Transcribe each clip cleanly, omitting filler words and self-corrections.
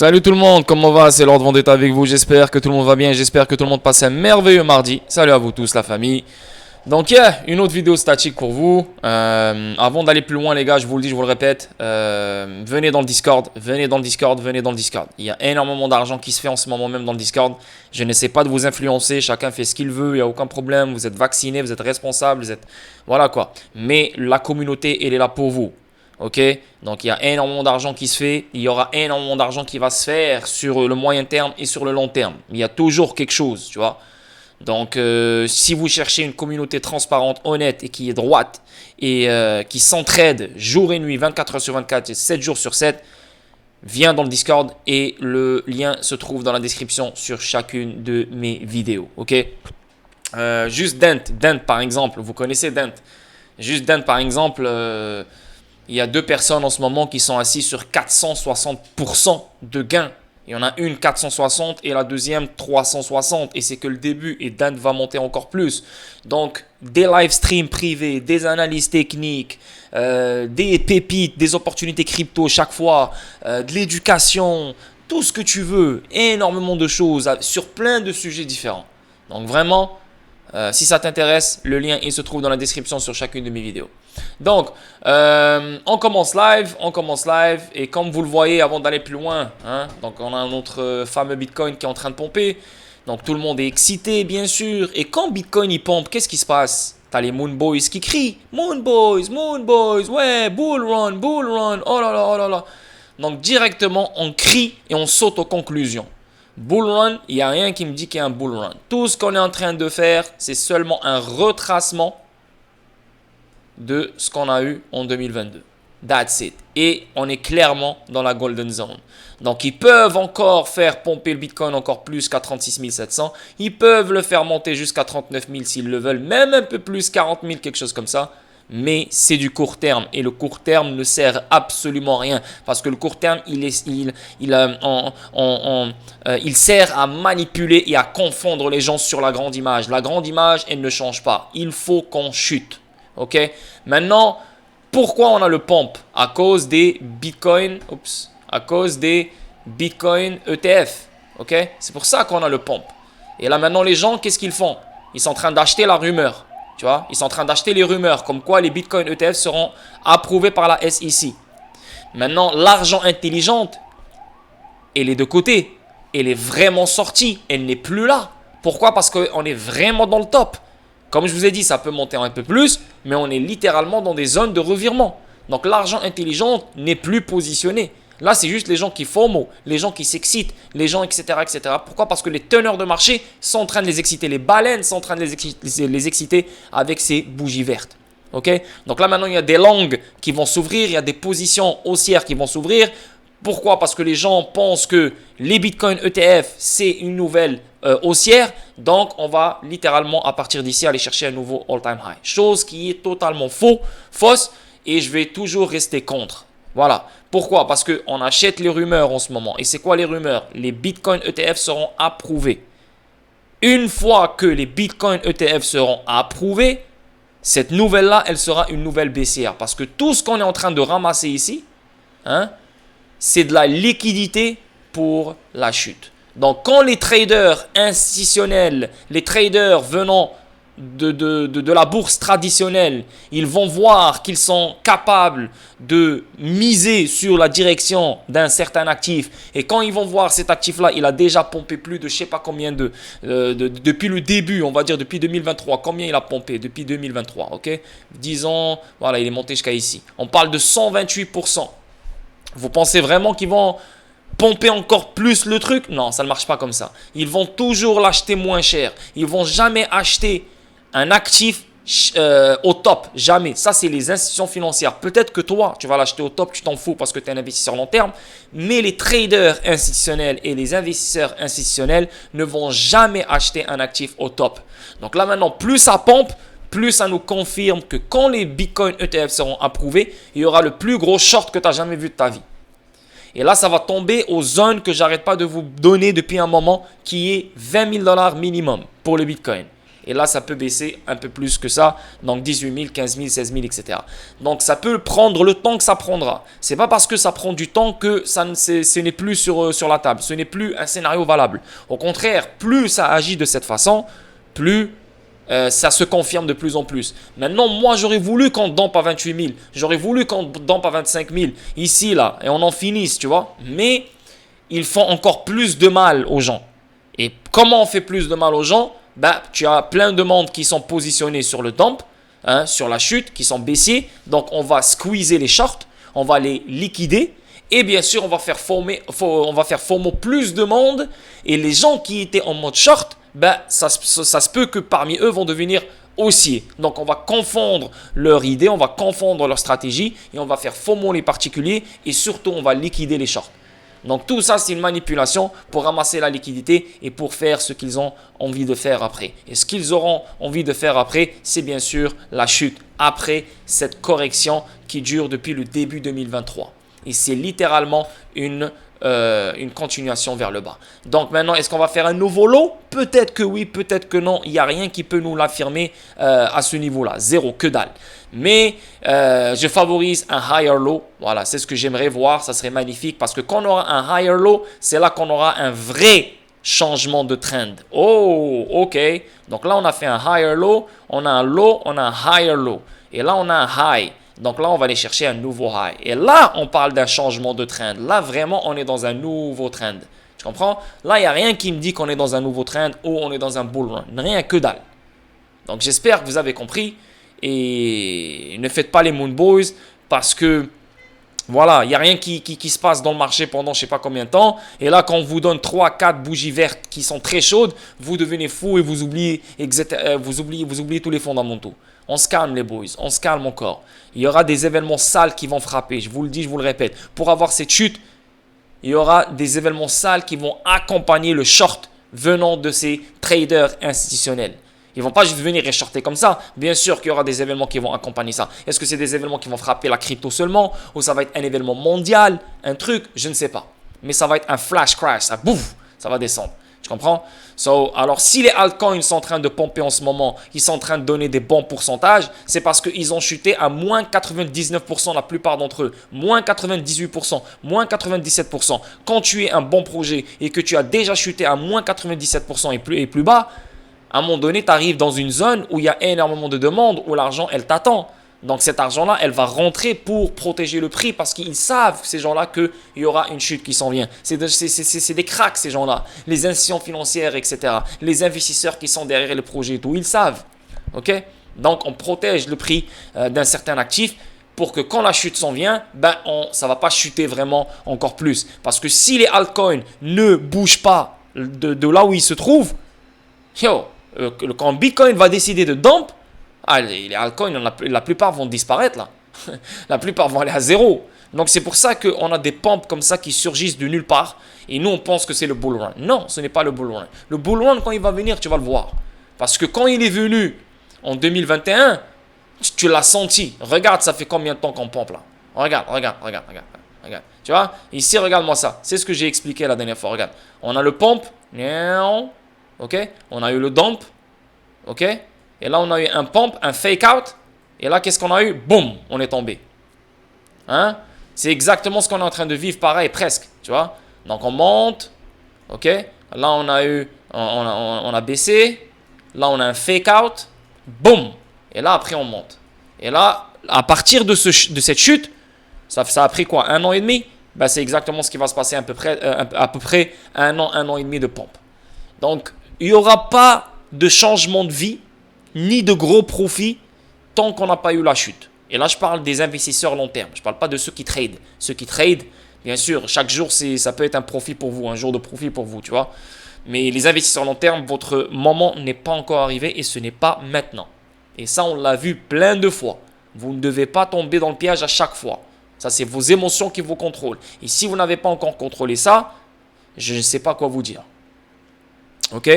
Salut tout le monde, comment va? C'est Lord Vendetta avec vous, j'espère que tout le monde va bien, j'espère que tout le monde passe un merveilleux mardi. Salut à vous tous la famille. Donc une autre vidéo statique pour vous. Avant d'aller plus loin les gars, je vous le dis, je vous le répète, venez dans le Discord, venez dans le Discord, venez dans le Discord. Il y a énormément d'argent qui se fait en ce moment même dans le Discord. Je n'essaie pas de vous influencer, chacun fait ce qu'il veut, il n'y a aucun problème, vous êtes vacciné, vous êtes responsable, vous êtes... Voilà quoi. Mais la communauté, elle est là pour vous. Ok, donc il y a énormément d'argent qui se fait, il y aura énormément d'argent qui va se faire sur le moyen terme et sur le long terme. Il y a toujours quelque chose, tu vois. Donc si vous cherchez une communauté transparente, honnête et qui est droite et qui s'entraide jour et nuit, 24 heures sur 24 et 7 jours sur 7, viens dans le Discord et le lien se trouve dans la description sur chacune de mes vidéos. Ok, juste Dent par exemple, vous connaissez Dent. Juste Dent par exemple... il y a deux personnes en ce moment qui sont assises sur 460% de gains. Il y en a une 460 et la deuxième 360. Et c'est que le début et Dan va monter encore plus. Donc, des live streams privés, des analyses techniques, des pépites, des opportunités crypto chaque fois, de l'éducation, tout ce que tu veux. Énormément de choses sur plein de sujets différents. Donc vraiment... si ça t'intéresse, le lien il se trouve dans la description sur chacune de mes vidéos. Donc, on commence live et comme vous le voyez avant d'aller plus loin, donc on a notre fameux Bitcoin qui est en train de pomper. Donc tout le monde est excité bien sûr. Et quand Bitcoin il pompe, qu'est-ce qui se passe? T'as les Moon Boys qui crient Moon Boys, ouais, bull run, oh là là, oh là là. Donc directement on crie et on saute aux conclusions. Bull run, il n'y a rien qui me dit qu'il y a un bull run. Tout ce qu'on est en train de faire, c'est seulement un retracement de ce qu'on a eu en 2022. That's it. Et on est clairement dans la golden zone. Donc, ils peuvent encore faire pomper le Bitcoin encore plus qu'à 36 700. Ils peuvent le faire monter jusqu'à 39 000 s'ils le veulent. Même un peu plus, 40 000, quelque chose comme ça. Mais c'est du court terme et le court terme ne sert absolument à rien parce que le court terme il sert à manipuler et à confondre les gens sur la grande image. La grande image elle ne change pas, il faut qu'on chute. Ok, maintenant pourquoi on a le pump? À cause des Bitcoin, ETF. Ok, c'est pour ça qu'on a le pump. Et là maintenant les gens qu'est-ce qu'ils font? Ils sont en train d'acheter la rumeur. Tu vois, ils sont en train d'acheter les rumeurs comme quoi les Bitcoin ETF seront approuvés par la SEC. Maintenant, l'argent intelligente, elle est de côté. Elle est vraiment sortie. Elle n'est plus là. Pourquoi? Parce qu'on est vraiment dans le top. Comme je vous ai dit, ça peut monter un peu plus, mais on est littéralement dans des zones de revirement. Donc, l'argent intelligent n'est plus positionné. Là, c'est juste les gens qui FOMO, les gens qui s'excitent, les gens, etc., etc. Pourquoi? Parce que les teneurs de marché sont en train de les exciter. Les baleines sont en train de les exciter avec ces bougies vertes. Ok? Donc là, maintenant, il y a des longues qui vont s'ouvrir. Il y a des positions haussières qui vont s'ouvrir. Pourquoi? Parce que les gens pensent que les Bitcoin ETF, c'est une nouvelle haussière. Donc, on va littéralement, à partir d'ici, aller chercher un nouveau all-time high. Chose qui est totalement fausse. Et je vais toujours rester contre. Voilà. Pourquoi? Parce qu'on achète les rumeurs en ce moment. Et c'est quoi les rumeurs? Les Bitcoin ETF seront approuvés. Une fois que les Bitcoin ETF seront approuvés, cette nouvelle-là, elle sera une nouvelle baissière. Parce que tout ce qu'on est en train de ramasser ici, c'est de la liquidité pour la chute. Donc, quand les traders institutionnels, les traders venant de la bourse traditionnelle, ils vont voir qu'ils sont capables de miser sur la direction d'un certain actif. Et quand ils vont voir cet actif-là, il a déjà pompé plus de je ne sais pas combien depuis le début, on va dire depuis 2023. Combien il a pompé depuis 2023, ok? Disons, voilà, il est monté jusqu'à ici. On parle de 128%. Vous pensez vraiment qu'ils vont pomper encore plus le truc? Non, ça ne marche pas comme ça. Ils vont toujours l'acheter moins cher. Ils ne vont jamais acheter un actif au top, jamais. Ça, c'est les institutions financières. Peut-être que toi, tu vas l'acheter au top, tu t'en fous parce que tu es un investisseur long terme. Mais les traders institutionnels et les investisseurs institutionnels ne vont jamais acheter un actif au top. Donc là, maintenant, plus ça pompe, plus ça nous confirme que quand les Bitcoin ETF seront approuvés, il y aura le plus gros short que tu n'as jamais vu de ta vie. Et là, ça va tomber aux zones que j'arrête pas de vous donner depuis un moment, qui est $20 000 minimum pour le Bitcoin. Et là, ça peut baisser un peu plus que ça. Donc 18 000, 15 000, 16 000, etc. Donc ça peut prendre le temps que ça prendra. C'est pas parce que ça prend du temps que ce n'est plus sur la table. Ce n'est plus un scénario valable. Au contraire, plus ça agit de cette façon, plus ça se confirme de plus en plus. Maintenant, moi, j'aurais voulu qu'on dump à 28 000. J'aurais voulu qu'on dump à 25 000. Ici, là. Et on en finisse, tu vois. Mais ils font encore plus de mal aux gens. Et comment on fait plus de mal aux gens? Tu as plein de monde qui sont positionnés sur le dump, sur la chute, qui sont baissiers. Donc, on va squeezer les shorts. On va les liquider. Et bien sûr, on va faire FOMO plus de monde. Et les gens qui étaient en mode short, ça se peut que parmi eux vont devenir haussiers. Donc, on va confondre leur idée, on va confondre leur stratégie et on va faire FOMO les particuliers et surtout, on va liquider les shorts. Donc, tout ça, c'est une manipulation pour ramasser la liquidité et pour faire ce qu'ils ont envie de faire après. Et ce qu'ils auront envie de faire après, c'est bien sûr la chute après cette correction qui dure depuis le début 2023. Et c'est littéralement une continuation vers le bas. Donc maintenant, est-ce qu'on va faire un nouveau lot? Peut-être que oui, peut-être que non. Il n'y a rien qui peut nous l'affirmer à ce niveau-là. Zéro, que dalle. Mais je favorise un higher low. Voilà, c'est ce que j'aimerais voir. Ça serait magnifique parce que quand on aura un higher low, c'est là qu'on aura un vrai changement de trend. Oh, ok. Donc là, on a fait un higher low. On a un low, on a un higher low. Et là, on a un high. Donc là, on va aller chercher un nouveau high. Et là, on parle d'un changement de trend. Là, vraiment, on est dans un nouveau trend. Tu comprends? Là, il n'y a rien qui me dit qu'on est dans un nouveau trend ou on est dans un bull run. Rien que dalle. Donc, j'espère que vous avez compris. Et ne faites pas les Moon Boys parce que, voilà, il n'y a rien qui se passe dans le marché pendant je ne sais pas combien de temps. Et là, quand on vous donne 3-4 bougies vertes qui sont très chaudes, vous devenez fou et vous oubliez tous les fondamentaux. On se calme les boys, on se calme encore. Il y aura des événements sales qui vont frapper, je vous le dis, je vous le répète. Pour avoir cette chute, il y aura des événements sales qui vont accompagner le short venant de ces traders institutionnels. Ils ne vont pas juste venir et shorter comme ça. Bien sûr qu'il y aura des événements qui vont accompagner ça. Est-ce que c'est des événements qui vont frapper la crypto seulement? Ou ça va être un événement mondial? Un truc? Je ne sais pas. Mais ça va être un flash crash. Ça bouffe, ça va descendre. Tu comprends? Alors, si les altcoins sont en train de pomper en ce moment, ils sont en train de donner des bons pourcentages, c'est parce qu'ils ont chuté à moins 99% la plupart d'entre eux. Moins 98%, moins 97%. Quand tu es un bon projet et que tu as déjà chuté à moins 97% et plus bas, à un moment donné, tu arrives dans une zone où il y a énormément de demandes, où l'argent, elle t'attend. Donc cet argent-là, elle va rentrer pour protéger le prix parce qu'ils savent, ces gens-là, qu'il y aura une chute qui s'en vient. C'est des cracks, ces gens-là. Les institutions financières, etc. Les investisseurs qui sont derrière le projet et tout, ils savent. Ok? Donc on protège le prix d'un certain actif pour que quand la chute s'en vient, ça ne va pas chuter vraiment encore plus. Parce que si les altcoins ne bougent pas de là où ils se trouvent, quand Bitcoin va décider de dump, les altcoins, la plupart vont disparaître là. La plupart vont aller à zéro. Donc c'est pour ça qu'on a des pompes comme ça qui surgissent de nulle part. Et nous on pense que c'est le bull run. Non, ce n'est pas le bull run. Le bull run, quand il va venir, tu vas le voir. Parce que quand il est venu en 2021, tu l'as senti. Regarde, ça fait combien de temps qu'on pompe là. Regarde. Tu vois, ici, regarde-moi ça. C'est ce que j'ai expliqué la dernière fois. Regarde. On a le pompe. Ok. On a eu le dump. Ok. Et là, on a eu un pump, un fake out. Et là, qu'est-ce qu'on a eu? Boum, on est tombé. C'est exactement ce qu'on est en train de vivre, pareil, presque. Tu vois? Donc, on monte. Ok? Là, on a baissé. Là, on a un fake out. Boum. Et là, après, on monte. Et là, à partir de cette chute, ça a pris quoi? 1 an et demi? C'est exactement ce qui va se passer à peu près 1 an et demi de pompe. Donc, il n'y aura pas de changement de vie ni de gros profits tant qu'on n'a pas eu la chute. Et là, je parle des investisseurs long terme. Je ne parle pas de ceux qui tradent. Ceux qui tradent, bien sûr, chaque jour, ça peut être un profit pour vous, un jour de profit pour vous, tu vois. Mais les investisseurs long terme, votre moment n'est pas encore arrivé et ce n'est pas maintenant. Et ça, on l'a vu plein de fois. Vous ne devez pas tomber dans le piège à chaque fois. Ça, c'est vos émotions qui vous contrôlent. Et si vous n'avez pas encore contrôlé ça, je ne sais pas quoi vous dire. Ok?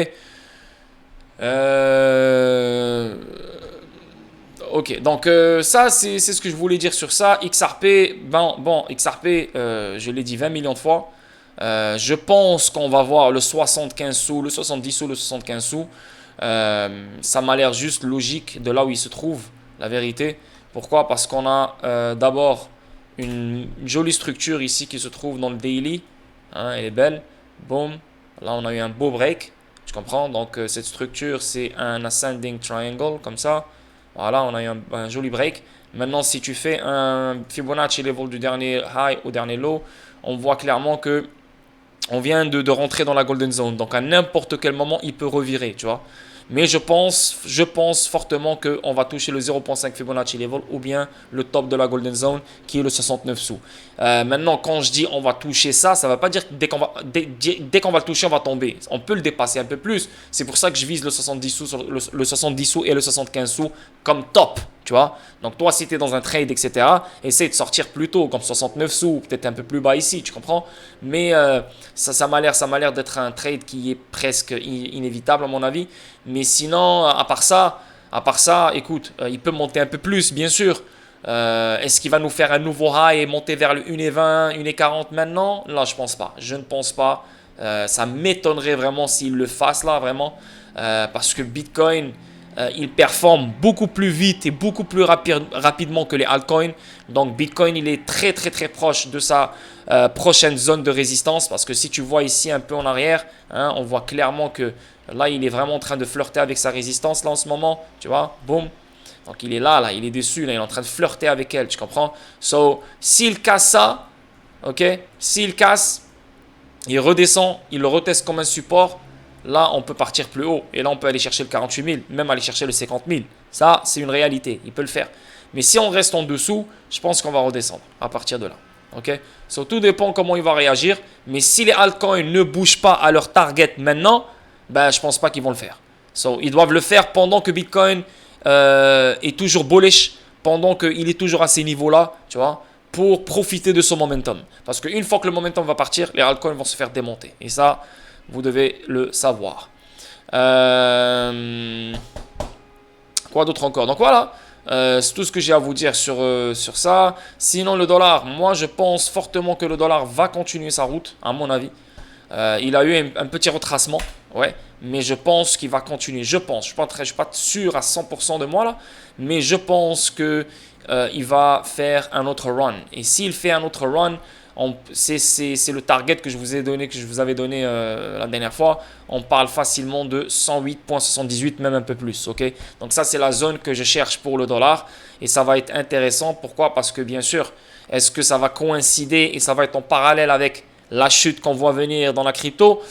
Ok, donc ça c'est ce que je voulais dire sur ça. XRP, XRP, je l'ai dit 20 millions de fois. Je pense qu'on va voir le 75 sous, le 70 sous, le 75 sous. Ça m'a l'air juste logique de là où il se trouve, la vérité. Pourquoi? Parce qu'on a d'abord une jolie structure ici qui se trouve dans le daily. Hein, elle est belle. Boom. Là, on a eu un beau break. Tu comprends? Donc, cette structure, c'est un ascending triangle, comme ça. Voilà, on a eu un joli break. Maintenant, si tu fais un Fibonacci level du dernier high au dernier low, on voit clairement que on vient de rentrer dans la golden zone. Donc, à n'importe quel moment, il peut revirer, tu vois. Mais je pense fortement qu'on va toucher le 0.5 Fibonacci level ou bien le top de la golden zone qui est le 69 sous. Maintenant, quand je dis on va toucher ça, ça ne veut pas dire que dès qu'on va le toucher, on va tomber. On peut le dépasser un peu plus. C'est pour ça que je vise le 70 sous, le 70 sous et le 75 sous comme top. Tu vois? Donc toi, si tu es dans un trade, etc., essaye de sortir plus tôt, comme 69 sous, peut-être un peu plus bas ici, tu comprends? Mais ça m'a l'air d'être un trade qui est presque inévitable à mon avis. Mais sinon, à part ça, écoute, il peut monter un peu plus, bien sûr. Est-ce qu'il va nous faire un nouveau high et monter vers le 1,20, 1,40 maintenant? Là, je pense pas. Je ne pense pas. Ça m'étonnerait vraiment s'il le fasse là, vraiment. Parce que Bitcoin, il performe beaucoup plus vite et beaucoup plus rapidement que les altcoins. Donc Bitcoin, il est très très très proche de sa prochaine zone de résistance. Parce que si tu vois ici un peu en arrière, hein, on voit clairement que là, il est vraiment en train de flirter avec sa résistance là en ce moment. Tu vois, boum. Donc il est là, il est dessus, là, il est en train de flirter avec elle, tu comprends? So, s'il casse ça, ok, s'il casse, il redescend, il le reteste comme un support, là on peut partir plus haut. Et là on peut aller chercher le 48 000, même aller chercher le 50 000. Ça, c'est une réalité, il peut le faire. Mais si on reste en dessous, je pense qu'on va redescendre à partir de là. Ok? So, tout dépend comment il va réagir. Mais si les altcoins ne bougent pas à leur target maintenant, ben, je ne pense pas qu'ils vont le faire. So, ils doivent le faire pendant que Bitcoin est toujours bullish, pendant qu'il est toujours à ces niveaux-là, tu vois, pour profiter de son momentum. Parce qu'une fois que le momentum va partir, les altcoins vont se faire démonter. Et ça, vous devez le savoir. Quoi d'autre encore? Donc voilà, c'est tout ce que j'ai à vous dire sur ça. Sinon, le dollar, moi je pense fortement que le dollar va continuer sa route, à mon avis. Il a eu un petit retracement, ouais, mais je pense qu'il va continuer. Je pense, je ne suis pas sûr à 100% de moi là, mais je pense que il va faire un autre run. Et s'il fait un autre run, c'est le target que je vous ai donné, que je vous avais donné la dernière fois. On parle facilement de 108.78, même un peu plus, ok? Donc ça, c'est la zone que je cherche pour le dollar et ça va être intéressant. Pourquoi? Parce que bien sûr, est-ce que ça va coïncider et ça va être en parallèle avec la chute qu'on voit venir dans la crypto?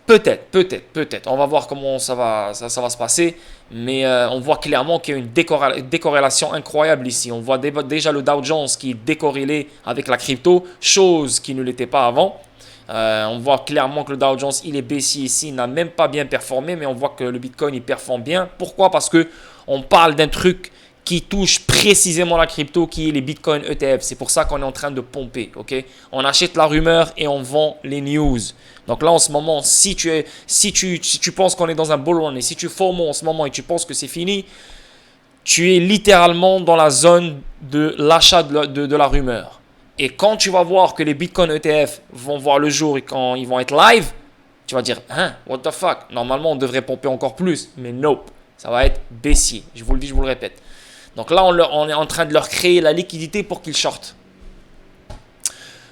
Peut-être. On va voir comment ça va se passer. Mais on voit clairement qu'il y a une décorrélation incroyable ici. On voit déjà le Dow Jones qui est décorrélé avec la crypto, chose qui ne l'était pas avant. On voit clairement que le Dow Jones, il est baissier ici, il n'a même pas bien performé, mais on voit que le Bitcoin, il performe bien. Pourquoi? Parce que on parle d'un truc qui touche précisément la crypto, qui est les Bitcoin ETF. C'est pour ça qu'on est en train de pomper, ok? On achète la rumeur et on vend les news. Donc là, en ce moment, si tu penses qu'on est dans un bull run et si tu FOMO en ce moment et tu penses que c'est fini, tu es littéralement dans la zone de l'achat de la rumeur. Et quand tu vas voir que les Bitcoin ETF vont voir le jour et quand ils vont être live, tu vas dire, hein, what the fuck? Normalement, on devrait pomper encore plus. Mais nope, ça va être baissier. Je vous le dis, je vous le répète. Donc là, on est en train de leur créer la liquidité pour qu'ils shortent.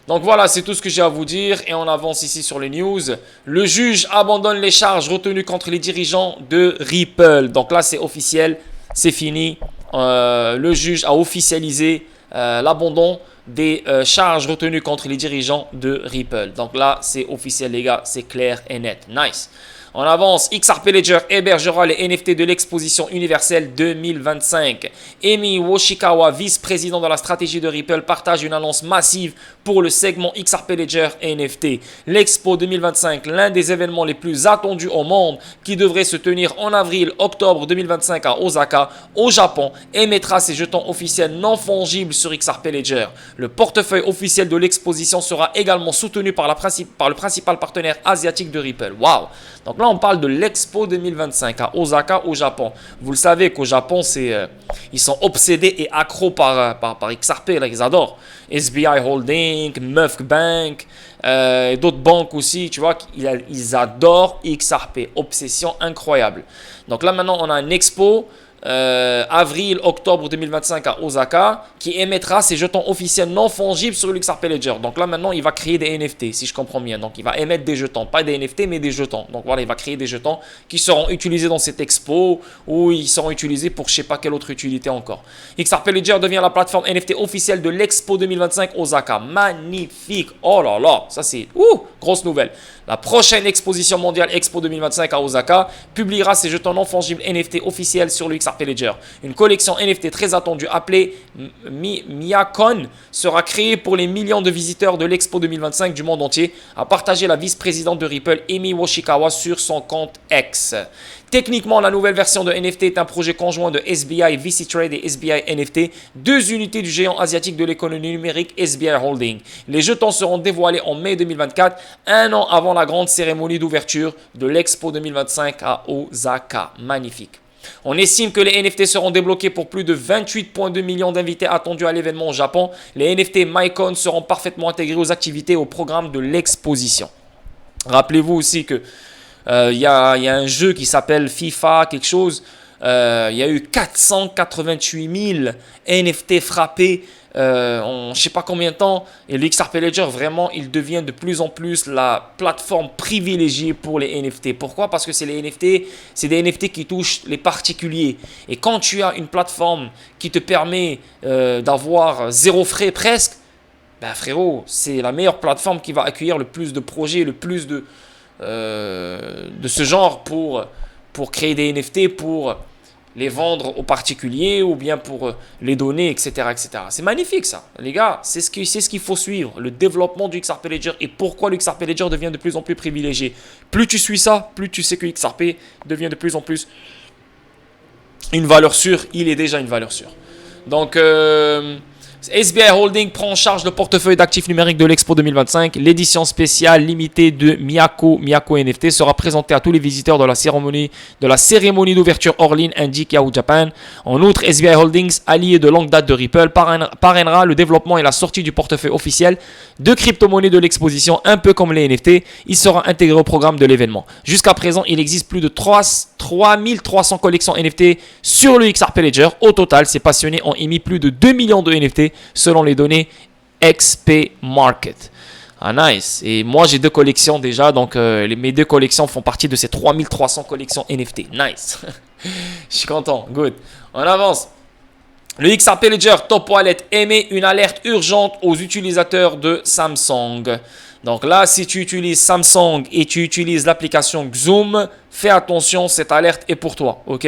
Donc voilà, c'est tout ce que j'ai à vous dire. Et on avance ici sur les news. Le juge abandonne les charges retenues contre les dirigeants de Ripple. Donc là, c'est officiel, c'est fini. Le juge a officialisé l'abandon des charges retenues contre les dirigeants de Ripple. Donc là, c'est officiel, les gars, c'est clair et net. Nice. On avance, XRP Ledger hébergera les NFT de l'exposition universelle 2025. Emi Woshikawa, vice-président de la stratégie de Ripple, partage une annonce massive pour le segment XRP Ledger NFT. L'Expo 2025, l'un des événements les plus attendus au monde, qui devrait se tenir en avril-octobre 2025 à Osaka, au Japon, émettra ses jetons officiels non fongibles sur XRP Ledger. Le portefeuille officiel de l'exposition sera également soutenu par le principal partenaire asiatique de Ripple. Waouh! Donc là, on parle de l'Expo 2025 à Osaka, au Japon. Vous le savez qu'au Japon, ils sont obsédés et accros par XRP. Là, ils adorent. SBI Holding, Mufk Bank, et d'autres banques aussi. Tu vois, ils adorent XRP. Obsession incroyable. Donc là, maintenant, on a une expo. Avril-octobre 2025 à Osaka, qui émettra ses jetons officiels non fongibles sur l'XRP Ledger. Donc là maintenant il va créer des NFT, si je comprends bien. Donc il va émettre des jetons, pas des NFT mais des jetons. Donc voilà, il va créer des jetons qui seront utilisés dans cette expo, ou ils seront utilisés pour je sais pas quelle autre utilité encore. XRP Ledger devient la plateforme NFT officielle de l'Expo 2025 Osaka. Magnifique. Oh là là, ça c'est grosse nouvelle. La prochaine exposition mondiale Expo 2025 à Osaka publiera ses jetons non fongibles NFT officiels sur le XRP Ledger. Une collection NFT très attendue appelée Miyakon sera créée pour les millions de visiteurs de l'Expo 2025 du monde entier, a partagé la vice-présidente de Ripple, Emi Yoshikawa, sur son compte X. Techniquement, la nouvelle version de NFT est un projet conjoint de SBI VC Trade et SBI NFT, deux unités du géant asiatique de l'économie numérique SBI Holding. Les jetons seront dévoilés en mai 2024, un an avant la grande cérémonie d'ouverture de l'Expo 2025 à Osaka. Magnifique. On estime que les NFT seront débloqués pour plus de 28,2 millions d'invités attendus à l'événement au Japon. Les NFT MyCon seront parfaitement intégrés aux activités et au programme de l'exposition. Rappelez-vous aussi que il y a un jeu qui s'appelle FIFA quelque chose. Il y a eu 488 000 NFT frappés en je ne sais pas combien de temps. Et le XRP Ledger, vraiment, il devient de plus en plus la plateforme privilégiée pour les NFT. Pourquoi? Parce que c'est des NFT qui touchent les particuliers. Et quand tu as une plateforme qui te permet d'avoir zéro frais presque, ben frérot, c'est la meilleure plateforme qui va accueillir le plus de projets, le plus de ce genre pour créer des NFT, pour les vendre aux particuliers ou bien pour les donner, etc. etc. C'est magnifique ça. Les gars, c'est ce qu'il faut suivre. Le développement du XRP Ledger et pourquoi le XRP Ledger devient de plus en plus privilégié. Plus tu suis ça, plus tu sais que XRP devient de plus en plus une valeur sûre. Il est déjà une valeur sûre. Donc, SBI Holding prend en charge le portefeuille d'actifs numériques de l'Expo 2025. L'édition spéciale limitée de Miyako NFT sera présentée à tous les visiteurs de la cérémonie d'ouverture hors ligne indique Yahoo Japan. En outre, SBI Holdings, allié de longue date de Ripple, parrainera le développement et la sortie du portefeuille officiel de crypto-monnaies de l'exposition, un peu comme les NFT. Il sera intégré au programme de l'événement. Jusqu'à présent, il existe plus de 3300 collections NFT sur le XRP Ledger. Au total, ces passionnés ont émis plus de 2 millions de NFT selon les données XP Market. Ah nice. Et moi j'ai 2 collections déjà, donc mes 2 collections font partie de ces 3300 collections NFT. Nice. Je suis content. Good. On avance. Le XRP Ledger Top Wallet émet une alerte urgente aux utilisateurs de Samsung. Donc là, si tu utilises Samsung et tu utilises l'application Xoom, fais attention, cette alerte est pour toi. Ok?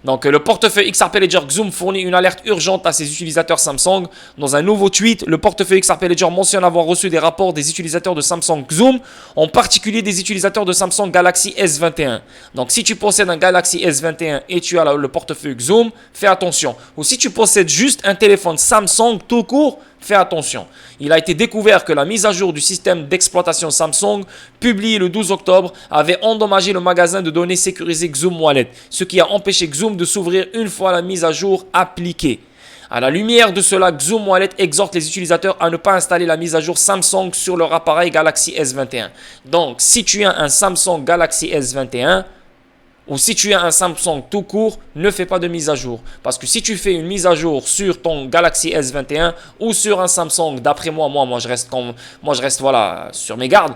Donc, le portefeuille XRP Ledger Xoom fournit une alerte urgente à ses utilisateurs Samsung. Dans un nouveau tweet, le portefeuille XRP Ledger mentionne avoir reçu des rapports des utilisateurs de Samsung Xoom, en particulier des utilisateurs de Samsung Galaxy S21. Donc, si tu possèdes un Galaxy S21 et tu as le portefeuille Xoom, fais attention. Ou si tu possèdes juste un téléphone Samsung tout court, fais attention. Il a été découvert que la mise à jour du système d'exploitation Samsung, publiée le 12 octobre, avait endommagé le magasin de données sécurisé Xoom Wallet, ce qui a empêché Xoom de s'ouvrir une fois la mise à jour appliquée. À la lumière de cela, Xoom Wallet exhorte les utilisateurs à ne pas installer la mise à jour Samsung sur leur appareil Galaxy S21. Donc, si tu as un Samsung Galaxy S21, ou si tu as un Samsung tout court, ne fais pas de mise à jour. Parce que si tu fais une mise à jour sur ton Galaxy S21 ou sur un Samsung, d'après moi je reste voilà, sur mes gardes.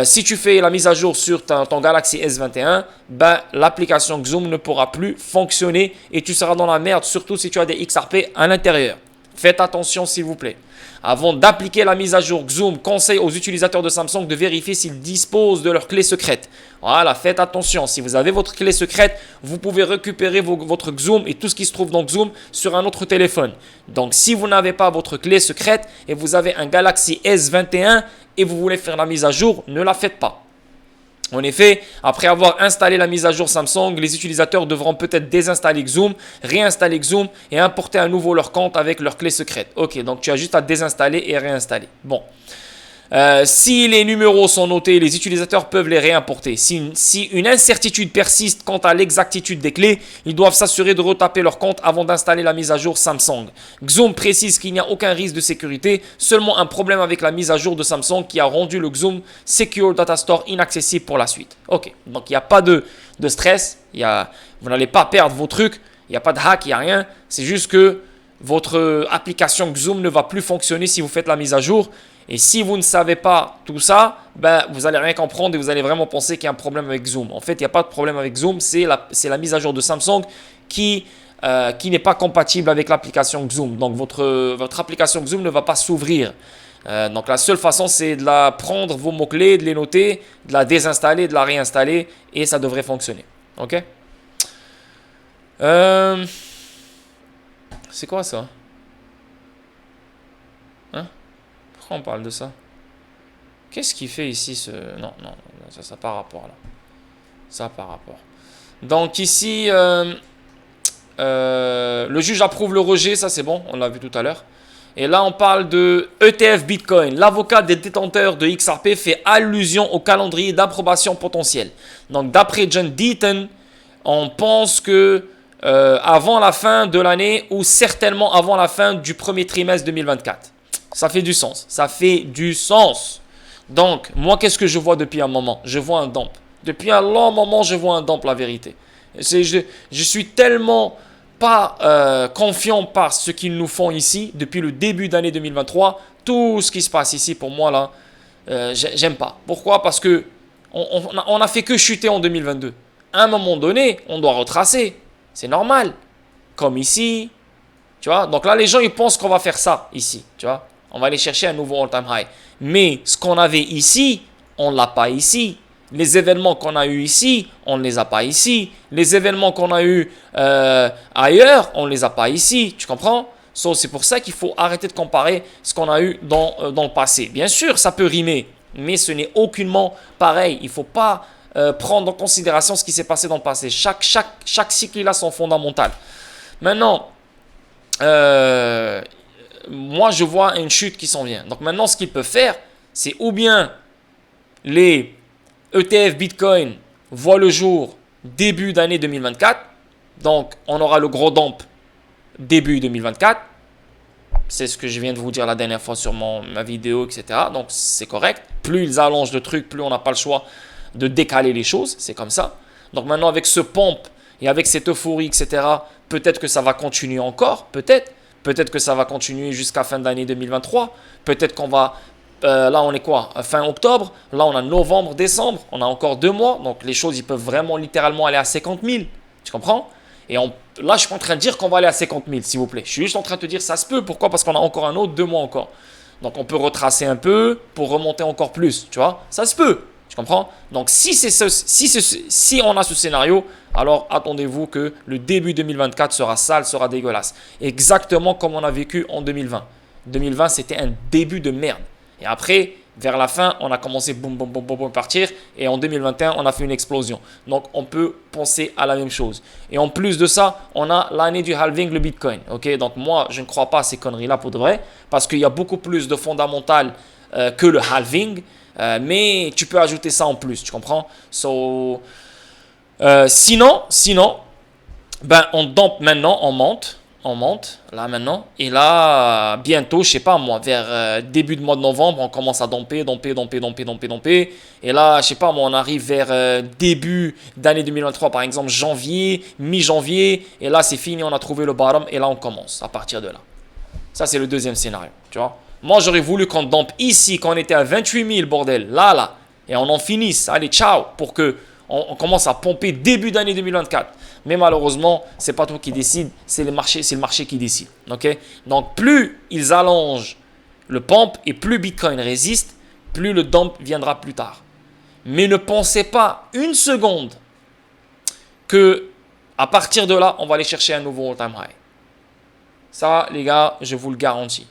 Si tu fais la mise à jour sur ton Galaxy S21, ben, l'application Xoom ne pourra plus fonctionner et tu seras dans la merde, surtout si tu as des XRP à l'intérieur. Faites attention s'il vous plaît. Avant d'appliquer la mise à jour, Xoom conseille aux utilisateurs de Samsung de vérifier s'ils disposent de leur clé secrète. Voilà, faites attention. Si vous avez votre clé secrète, vous pouvez récupérer votre Xoom et tout ce qui se trouve dans Xoom sur un autre téléphone. Donc, si vous n'avez pas votre clé secrète et vous avez un Galaxy S21 et vous voulez faire la mise à jour, ne la faites pas. En effet, après avoir installé la mise à jour Samsung, les utilisateurs devront peut-être désinstaller Xoom, réinstaller Xoom et importer à nouveau leur compte avec leur clé secrète. Ok, donc tu as juste à désinstaller et réinstaller. Bon. Si les numéros sont notés, les utilisateurs peuvent les réimporter. Si une incertitude persiste quant à l'exactitude des clés, ils doivent s'assurer de retaper leur compte avant d'installer la mise à jour Samsung. Xoom précise qu'il n'y a aucun risque de sécurité, seulement un problème avec la mise à jour de Samsung qui a rendu le Xoom Secure Data Store inaccessible pour la suite. Ok, donc il n'y a pas de stress, vous n'allez pas perdre vos trucs, il n'y a pas de hack, il n'y a rien. C'est juste que votre application Xoom ne va plus fonctionner si vous faites la mise à jour. Et si vous ne savez pas tout ça, ben, vous n'allez rien comprendre et vous allez vraiment penser qu'il y a un problème avec Xoom. En fait, il n'y a pas de problème avec Xoom, c'est la mise à jour de Samsung qui n'est pas compatible avec l'application Xoom. Donc, votre application Xoom ne va pas s'ouvrir. Donc, la seule façon, c'est de la prendre vos mots-clés, de les noter, de la désinstaller, de la réinstaller et ça devrait fonctionner. Ok? C'est quoi ça? Hein? Pourquoi on parle de ça? Qu'est-ce qu'il fait ici ce... Non, ça n'a pas rapport là. Ça n'a pas rapport. Donc ici, le juge approuve le rejet, ça c'est bon, on l'a vu tout à l'heure. Et là, on parle de ETF Bitcoin. L'avocat des détenteurs de XRP fait allusion au calendrier d'approbation potentiel. Donc d'après John Deaton, on pense que avant la fin de l'année ou certainement avant la fin du premier trimestre 2024. Ça fait du sens. Ça fait du sens. Donc, moi, qu'est-ce que je vois depuis un moment? Je vois un dump. Depuis un long moment, je vois un dump, la vérité. Je suis tellement pas confiant par ce qu'ils nous font ici depuis le début d'année 2023. Tout ce qui se passe ici, pour moi, là, j'aime pas. Pourquoi? Parce que on a fait que chuter en 2022. À un moment donné, on doit retracer. C'est normal. Comme ici. Tu vois? Donc là, les gens, ils pensent qu'on va faire ça ici. Tu vois? On va aller chercher un nouveau all-time high. Mais ce qu'on avait ici, on ne l'a pas ici. Les événements qu'on a eu ici, on ne les a pas ici. Les événements qu'on a eu ailleurs, on ne les a pas ici. Tu comprends? C'est pour ça qu'il faut arrêter de comparer ce qu'on a eu dans le passé. Bien sûr, ça peut rimer, mais ce n'est aucunement pareil. Il ne faut pas prendre en considération ce qui s'est passé dans le passé. Chaque cycle a son fondamental. Maintenant, moi, je vois une chute qui s'en vient. Donc maintenant, ce qu'ils peuvent faire, c'est ou bien les ETF Bitcoin voient le jour début d'année 2024. Donc, on aura le gros dump début 2024. C'est ce que je viens de vous dire la dernière fois sur ma vidéo, etc. Donc, c'est correct. Plus ils allongent le truc, plus on n'a pas le choix de décaler les choses. C'est comme ça. Donc maintenant, avec ce pompe et avec cette euphorie, etc., peut-être que ça va continuer encore. Peut-être que ça va continuer jusqu'à fin d'année 2023. Peut-être qu'on va... là, on est quoi? Fin octobre. Là, on a novembre, décembre. On a encore 2 mois. Donc, les choses, ils peuvent vraiment littéralement aller à 50 000. Tu comprends? Et là, je ne suis pas en train de dire qu'on va aller à 50 000, s'il vous plaît. Je suis juste en train de te dire ça se peut. Pourquoi? Parce qu'on a encore un autre 2 mois encore. Donc, on peut retracer un peu pour remonter encore plus. Tu vois? Ça se peut. Tu comprends? Donc, si on a ce scénario, alors attendez-vous que le début 2024 sera sale, sera dégueulasse. Exactement comme on a vécu en 2020. 2020, c'était un début de merde. Et après, vers la fin, on a commencé boum, boum, boum, boum, boum, partir. Et en 2021, on a fait une explosion. Donc, on peut penser à la même chose. Et en plus de ça, on a l'année du halving, le Bitcoin. Ok? Donc, moi, je ne crois pas à ces conneries-là pour de vrai. Parce qu'il y a beaucoup plus de fondamental que le halving. Mais tu peux ajouter ça en plus, tu comprends? Sinon, ben on dump maintenant, on monte là maintenant. Et là, bientôt, je sais pas moi, vers début de mois de novembre, on commence à dumper. Et là, je sais pas moi, on arrive vers début d'année 2023, par exemple, janvier, mi-janvier. Et là, c'est fini, on a trouvé le bottom. Et là, on commence à partir de là. Ça, c'est le deuxième scénario, tu vois? Moi, j'aurais voulu qu'on dump ici, quand on était à 28 000, bordel, là, et on en finisse. Allez, ciao, pour que on commence à pomper début d'année 2024. Mais malheureusement, c'est pas toi qui décide, c'est le marché qui décide. Ok? Donc, plus ils allongent le pump et plus Bitcoin résiste, plus le dump viendra plus tard. Mais ne pensez pas une seconde que à partir de là, on va aller chercher un nouveau all-time high. Ça, les gars, je vous le garantis.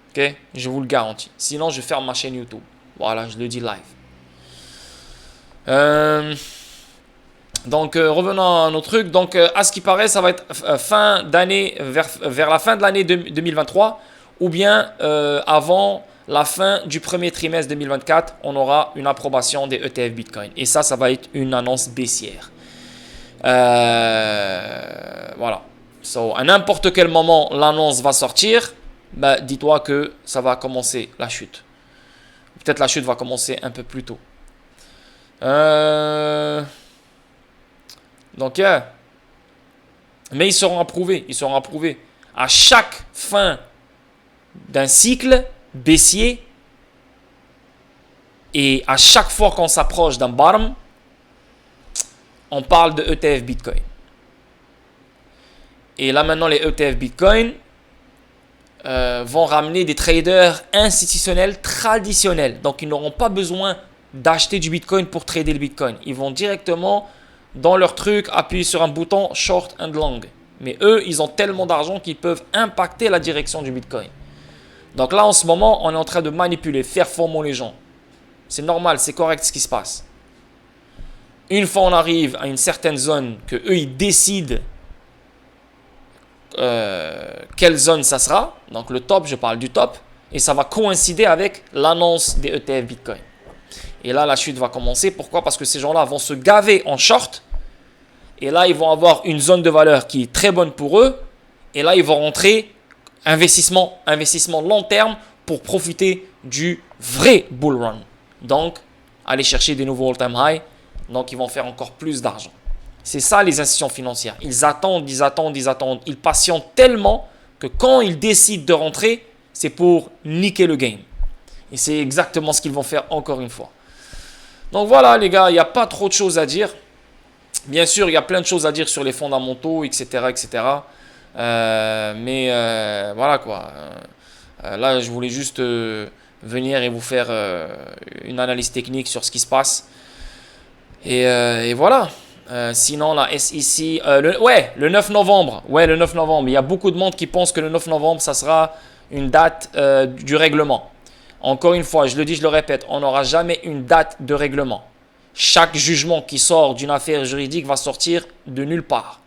Ok? Je vous le garantis. Sinon, je ferme ma chaîne YouTube. Voilà, je le dis live. Euh, donc, revenons à nos trucs. Donc, à ce qui paraît, ça va être fin d'année, vers la fin de l'année 2023, ou bien avant la fin du premier trimestre 2024, on aura une approbation des ETF Bitcoin. Et ça va être une annonce baissière. Voilà. So, à n'importe quel moment, l'annonce va sortir. Bah, dis-toi que ça va commencer la chute. Peut-être la chute va commencer un peu plus tôt. Donc, mais ils seront approuvés. Ils seront approuvés. À chaque fin d'un cycle baissier et à chaque fois qu'on s'approche d'un bottom, on parle de ETF Bitcoin. Et là maintenant, les ETF Bitcoin vont ramener des traders institutionnels traditionnels. Donc, ils n'auront pas besoin d'acheter du Bitcoin pour trader le Bitcoin. Ils vont directement dans leur truc appuyer sur un bouton short and long. Mais eux, ils ont tellement d'argent qu'ils peuvent impacter la direction du Bitcoin. Donc là, en ce moment, on est en train de manipuler, faire fondre les gens. C'est normal, c'est correct ce qui se passe. Une fois on arrive à une certaine zone, que eux ils décident quelle zone ça sera, donc le top, je parle du top, et ça va coïncider avec l'annonce des ETF Bitcoin. Et là, la chute va commencer. Pourquoi? Parce que ces gens-là vont se gaver en short, et là, ils vont avoir une zone de valeur qui est très bonne pour eux, et là, ils vont rentrer investissement long terme pour profiter du vrai bull run. Donc, aller chercher des nouveaux all-time high. Donc, ils vont faire encore plus d'argent. C'est ça, les institutions financières. Ils attendent. Ils patientent tellement que quand ils décident de rentrer, c'est pour niquer le game. Et c'est exactement ce qu'ils vont faire encore une fois. Donc, voilà, les gars, il n'y a pas trop de choses à dire. Bien sûr, il y a plein de choses à dire sur les fondamentaux, etc., etc. Mais voilà, quoi. Là, je voulais juste venir et vous faire une analyse technique sur ce qui se passe. Et voilà. Sinon, la SEC, le 9 novembre. Ouais, le 9 novembre. Il y a beaucoup de monde qui pense que le 9 novembre, ça sera une date du règlement. Encore une fois, je le dis, je le répète, on n'aura jamais une date de règlement. Chaque jugement qui sort d'une affaire juridique va sortir de nulle part.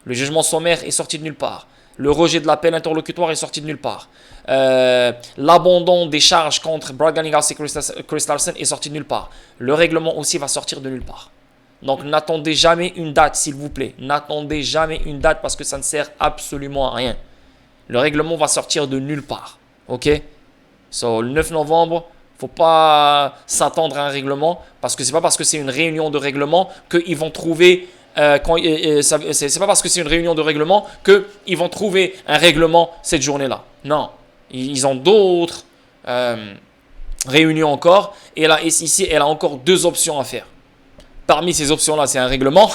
Le jugement sommaire est sorti de nulle part. Le rejet de l'appel interlocutoire est sorti de nulle part. L'abandon des charges contre Brad Garlinghouse et Chris Larsen est sorti de nulle part. Le règlement aussi va sortir de nulle part. Donc n'attendez jamais une date, s'il vous plaît. N'attendez jamais une date parce que ça ne sert absolument à rien. Le règlement va sortir de nulle part. Ok? So, le 9 novembre, faut pas s'attendre à un règlement parce que c'est pas parce que c'est une réunion de règlement qu'ils vont trouver c'est pas parce que c'est une réunion de règlement qu'ils vont trouver un règlement cette journée-là. Non, ils ont d'autres réunions encore et la SEC, elle a encore deux options à faire. Parmi ces options-là, c'est un règlement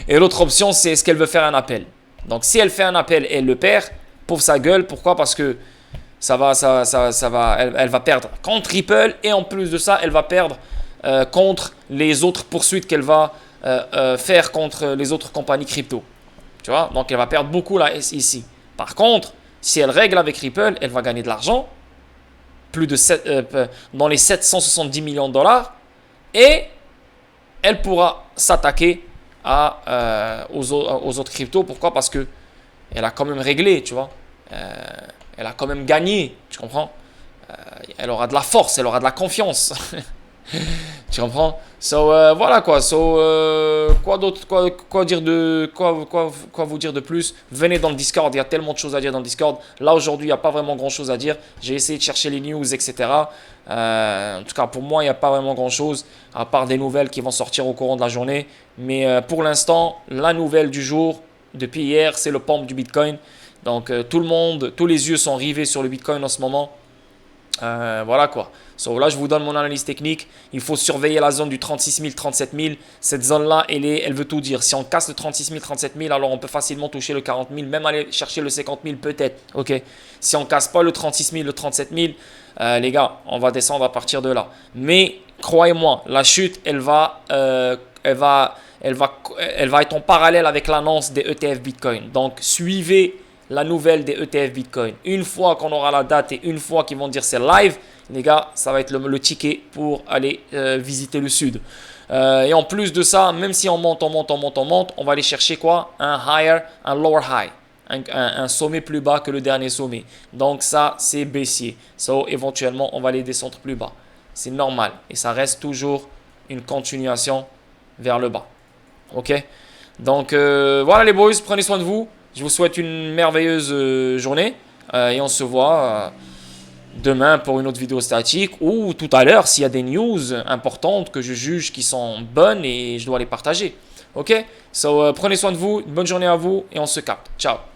et l'autre option, c'est est-ce qu'elle veut faire un appel. Donc, si elle fait un appel et elle le perd, pauvre sa gueule. Pourquoi? Parce que elle va perdre contre Ripple et en plus de ça, elle va perdre contre les autres poursuites qu'elle va faire contre les autres compagnies crypto. Tu vois? Donc, elle va perdre beaucoup la SEC. Par contre, si elle règle avec Ripple, elle va gagner de l'argent, dans les 770 millions de dollars, et elle pourra s'attaquer aux autres cryptos. Pourquoi? Parce que elle a quand même réglé, tu vois. Elle a quand même gagné, tu comprends? Elle aura de la force, elle aura de la confiance. Tu comprends? Voilà quoi. Quoi d'autre? Quoi vous dire de plus? Venez dans le Discord, il y a tellement de choses à dire dans le Discord. Là aujourd'hui, il n'y a pas vraiment grand chose à dire. J'ai essayé de chercher les news, etc. En tout cas, pour moi, il n'y a pas vraiment grand chose, à part des nouvelles qui vont sortir au courant de la journée. Mais pour l'instant, la nouvelle du jour, depuis hier, c'est le pump du Bitcoin. Donc tout le monde, tous les yeux sont rivés sur le Bitcoin en ce moment. Voilà quoi. Là, je vous donne mon analyse technique. Il faut surveiller la zone du 36 000, 37 000. Cette zone-là, elle veut tout dire. Si on casse le 36 000, 37 000, alors on peut facilement toucher le 40 000, même aller chercher le 50 000 peut-être. Ok. Si on casse pas le 36 000, le 37 000, les gars, on va descendre à partir de là. Mais croyez-moi, la chute, elle va être en parallèle avec l'annonce des ETF Bitcoin. Donc, suivez la nouvelle des ETF Bitcoin. Une fois qu'on aura la date et une fois qu'ils vont dire c'est live, les gars, ça va être le ticket pour aller visiter le sud. Et en plus de ça, même si on monte, on va aller chercher quoi? Un lower high. Un sommet plus bas que le dernier sommet. Donc ça, c'est baissier. So, éventuellement, on va aller descendre plus bas. C'est normal. Et ça reste toujours une continuation vers le bas. Ok? Donc voilà les boys, prenez soin de vous. Je vous souhaite une merveilleuse journée. Et on se voit demain pour une autre vidéo statique ou tout à l'heure s'il y a des news importantes que je juge qui sont bonnes et je dois les partager. Ok? So prenez soin de vous, une bonne journée à vous et on se capte. Ciao!